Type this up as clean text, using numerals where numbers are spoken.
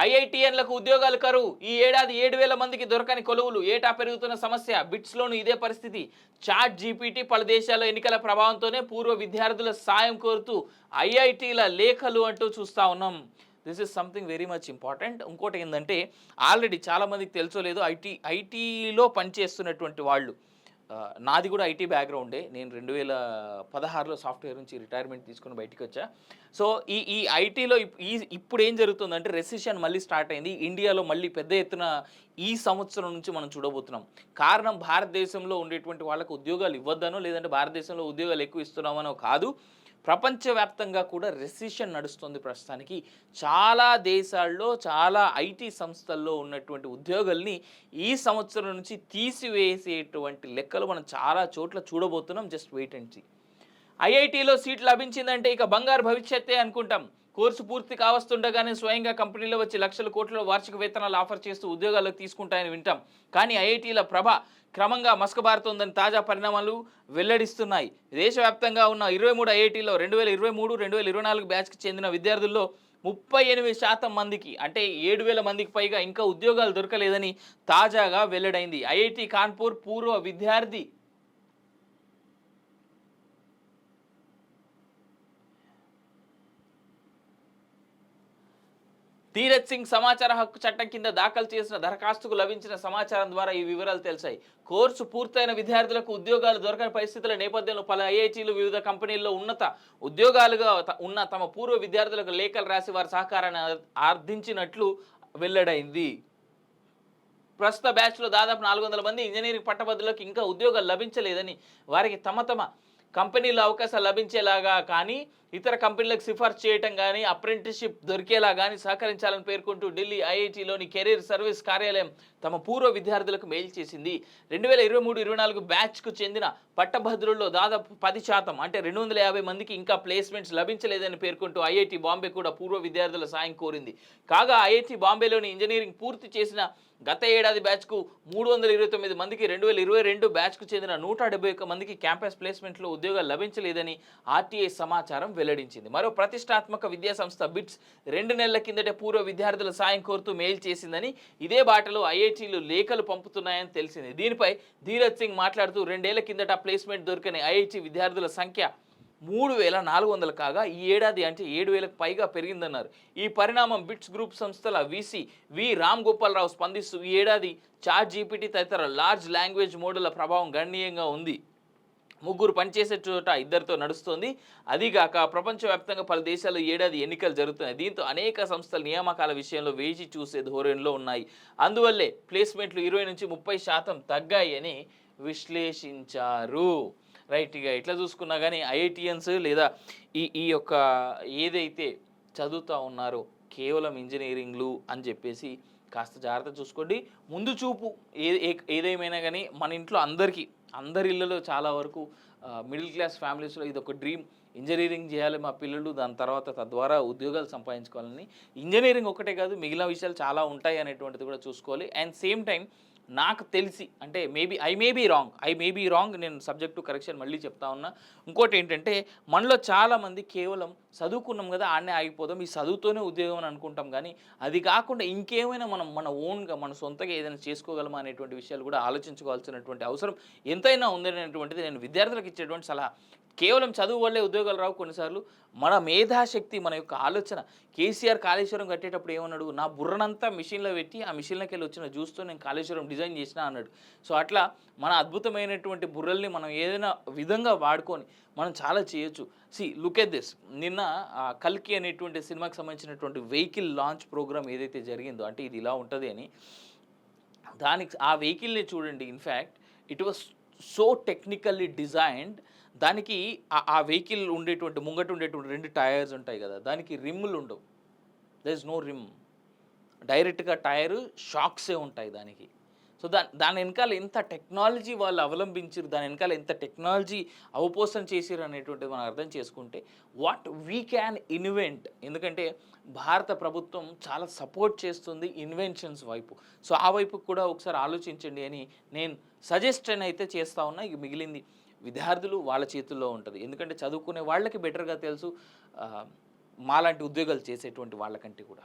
ఐఐటిఎన్లకు ఉద్యోగాలు కరువు. ఈ ఏడాది 7,000 మందికి దొరకని కొలువులు. ఏటా పెరుగుతున్న సమస్య. బిట్స్లోనూ ఇదే పరిస్థితి. చాట్ జీపీటీ పలు దేశాల్లో ఎన్నికల ప్రభావంతోనే పూర్వ విద్యార్థుల సాయం కోరుతూ ఐఐటీల లేఖలు అంటూ చూస్తూ ఉన్నాం. This is something very much important. ఇంకోటి ఏంటంటే ఆల్రెడీ చాలామందికి తెలుసో లేదో ఐటీలో పనిచేస్తున్నటువంటి వాళ్ళు, నాది కూడా ఐటీ బ్యాక్గ్రౌండే. నేను 2016లో సాఫ్ట్వేర్ నుంచి రిటైర్మెంట్ తీసుకుని బయటికి వచ్చా. సో ఈ ఐటీలో ఇప్పుడు ఏం జరుగుతుందంటే రెసిషన్ మళ్ళీ స్టార్ట్ అయింది ఇండియాలో. మళ్ళీ పెద్ద ఎత్తున ఈ సంవత్సరం నుంచి మనం చూడబోతున్నాం. కారణం భారతదేశంలో ఉండేటువంటి వాళ్ళకు ఉద్యోగాలు ఇవ్వద్దనో లేదంటే భారతదేశంలో ఉద్యోగాలు ఎక్కువ ఇస్తున్నామనో కాదు, ప్రపంచవ్యాప్తంగా కూడా రెసిషన్ నడుస్తుంది ప్రస్తుతానికి. చాలా దేశాల్లో చాలా ఐటీ సంస్థల్లో ఉన్నటువంటి ఉద్యోగాల్ని ఈ సంవత్సరం నుంచి తీసివేసేటువంటి లెక్కలు మనం చాలా చోట్ల చూడబోతున్నాం. Just wait and see. ఐఐటీలో సీట్ లభించిందంటే ఇక బంగారు భవిష్యత్తే అనుకుంటాం. కోర్సు పూర్తి కావస్తుండగానే స్వయంగా కంపెనీలో వచ్చి లక్షల కోట్ల వార్షిక వేతనాలు ఆఫర్ చేస్తూ ఉద్యోగాలకు తీసుకుంటాయని వింటాం. కానీ ఐఐటీల ప్రభ క్రమంగా మసకబారుతోందని తాజా పరిణామాలు వెల్లడిస్తున్నాయి. దేశవ్యాప్తంగా ఉన్న 23 ఐఐటీలో 2023-2024 బ్యాచ్కి చెందిన విద్యార్థుల్లో 38% మందికి, అంటే 7,000 మందికి పైగా ఇంకా ఉద్యోగాలు దొరకలేదని తాజాగా వెల్లడైంది. ఐఐటి కాన్పూర్ పూర్వ విద్యార్థి ధీరజ్ సింగ్ సమాచార హక్కు చట్టం కింద దాఖలు చేసిన దరఖాస్తుకు లభించిన సమాచారం ద్వారా ఈ వివరాలు తెలిసాయి. కోర్సు పూర్తయిన విద్యార్థులకు ఉద్యోగాలు దొరకని పరిస్థితుల నేపథ్యంలో పలు ఐఐటీలు వివిధ కంపెనీల్లో ఉన్నత ఉద్యోగాలుగా ఉన్న తమ పూర్వ విద్యార్థులకు లేఖలు రాసి వారి సహకారాన్ని అర్థించినట్లు వెల్లడైంది. ప్రస్తుత బ్యాచ్లో దాదాపు 400 మంది ఇంజనీరింగ్ పట్టభద్రులకు ఇంకా ఉద్యోగాలు లభించలేదని, వారికి తమ కంపెనీలో అవకాశాలు లభించేలాగా కానీ ఇతర కంపెనీలకు సిఫార్సు చేయటం కానీ అప్రెంటిస్షిప్ దొరికేలా కానీ సహకరించాలని పేర్కొంటూ ఢిల్లీ ఐఐటీలోని కెరీర్ సర్వీస్ కార్యాలయం తమ పూర్వ విద్యార్థులకు మెయిల్ చేసింది. 2023-24 బ్యాచ్కు చెందిన పట్టభద్రుల్లో దాదాపు 10%, అంటే 250 మందికి ఇంకా ప్లేస్మెంట్స్ లభించలేదని పేర్కొంటూ ఐఐటి బాంబే కూడా పూర్వ విద్యార్థుల సాయం కోరింది. కాగా ఐఐటి బాంబేలోని ఇంజనీరింగ్ పూర్తి చేసిన గత ఏడాది బ్యాచ్కు 329 మందికి, 2022 బ్యాచ్కు చెందిన 171 మందికి క్యాంపస్ ప్లేస్మెంట్లో ఉద్యోగాలు లభించలేదని ఆర్టీఐ సమాచారం వెల్లడించింది. మరో ప్రతిష్టాత్మక విద్యాసంస్థ బిట్స్ 2 నెలల కిందటే పూర్వ విద్యార్థుల సాయం కోరుతూ మెయిల్ చేసిందని, ఇదే బాటలో ఐఐటీలు లేఖలు పంపుతున్నాయని తెలిసింది. దీనిపై ధీరజ్ సింగ్ మాట్లాడుతూ 2 ఏళ్ల కిందట ప్లేస్మెంట్ దొరకని ఐఐటీ విద్యార్థుల సంఖ్య 3,400 కాగా ఈ ఏడాది అంటే 7,000కు పైగా పెరిగిందన్నారు. ఈ పరిణామం బిట్స్ గ్రూప్ సంస్థల వీసీ వి రామ్ గోపాల్ రావు స్పందిస్తూ ఈ ఏడాది చాట్ జీపీటీ తదితర లార్జ్ లాంగ్వేజ్ మోడళ్ల ప్రభావం గణనీయంగా ఉంది. 3 పనిచేసే చోట 2తో నడుస్తోంది. అదిగాక ప్రపంచవ్యాప్తంగా పలు దేశాల్లో ఏడాది ఎన్నికలు జరుగుతున్నాయి. దీంతో అనేక సంస్థలు నియామకాల విషయంలో వేచి చూసే ధోరణిలో ఉన్నాయి. అందువల్లే ప్లేస్మెంట్లు 20-30% తగ్గాయని విశ్లేషించారు. రైట్. ఇక ఇట్లా చూసుకున్నా కానీ ఐఐటియన్స్ లేదా ఈ యొక్క ఏదైతే చదువుతూ ఉన్నారో కేవలం ఇంజనీరింగ్లు అని చెప్పేసి కాస్త జాగ్రత్త చూసుకోండి. ముందు చూపు ఏదేమైనా కానీ మన ఇంట్లో అందరి ఇళ్ళలో చాలా వరకు మిడిల్ క్లాస్ ఫ్యామిలీస్లో ఇది ఒక డ్రీమ్. ఇంజనీరింగ్ చేయాలి మా పిల్లలు, దాని తర్వాత తద్వారా ఉద్యోగాలు సంపాదించుకోవాలని. ఇంజనీరింగ్ ఒకటే కాదు, మిగిలిన విషయాలు చాలా ఉంటాయి అనేటువంటిది కూడా చూసుకోవాలి. అండ్ సేమ్ టైం నాకు తెలిసి, అంటే ఐ మే బీ రాంగ్, నేను సబ్జెక్ట్ టు కరెక్షన్ మళ్ళీ చెప్తా ఉన్నా. ఇంకోటి ఏంటంటే మనలో చాలామంది కేవలం చదువుకున్నాం కదా ఆడనే ఆగిపోదాం, ఈ చదువుతోనే ఉద్యోగం అని అనుకుంటాం. కానీ అది కాకుండా ఇంకేమైనా మన ఓన్గా మన సొంతగా ఏదైనా చేసుకోగలమా అనేటువంటి విషయాలు కూడా ఆలోచించుకోవాల్సినటువంటి అవసరం ఎంతైనా ఉందనేటువంటిది నేను విద్యార్థులకు ఇచ్చేటువంటి సలహా. కేవలం చదువు వల్లే ఉద్యోగాలు రావు. కొన్నిసార్లు మన మేధాశక్తి, మన యొక్క ఆలోచన. కేసీఆర్ కాళేశ్వరం కట్టేటప్పుడు ఏమన్నాడు, నా బుర్రనంతా మిషన్లో పెట్టి ఆ మిషన్లోకి వెళ్ళి వచ్చిన జ్యూస్తో నేను కాళేశ్వరం డిజైన్ చేసినా అన్నాడు. సో అట్లా మన అద్భుతమైనటువంటి బుర్రల్ని మనం ఏదైనా విధంగా వాడుకొని మనం చాలా చేయొచ్చు. Look at this. నిన్న కల్కి అనేటువంటి సినిమాకి సంబంధించినటువంటి వెహికల్ లాంచ్ ప్రోగ్రామ్ ఏదైతే జరిగిందో, అంటే ఇది ఇలా ఉంటుంది అని, దానికి ఆ వెహికల్ని చూడండి. In fact it was so technically designed. దానికి ఆ వెహికల్ ఉండేటువంటి ముంగట ఉండేటువంటి 2 టైర్స్ ఉంటాయి కదా, దానికి రిమ్ములు ఉండవు. There is no rim. డైరెక్ట్గా టైరు షాక్సే ఉంటాయి దానికి. సో దాని వెనకాల ఎంత టెక్నాలజీ వాళ్ళు అవలంబించారు, దాని వెనకాల ఎంత టెక్నాలజీ అవపోసన చేసారు అనేటువంటిది మనం అర్థం చేసుకుంటే వాట్ వీ క్యాన్ ఇన్వెంట్. ఎందుకంటే భారత ప్రభుత్వం చాలా సపోర్ట్ చేస్తుంది ఇన్వెన్షన్స్ వైపు. సో ఆ వైపు కూడా ఒకసారి ఆలోచించండి అని నేను సజెషన్ అయితే చేస్తూ ఉన్నా. ఇక మిగిలింది విద్యార్థులు వాళ్ళ చేతుల్లో ఉంటుంది. ఎందుకంటే చదువుకునే వాళ్ళకి బెటర్గా తెలుసు మాలాంటి ఉద్యోగాలు చేసేటువంటి వాళ్ళకంటే కూడా.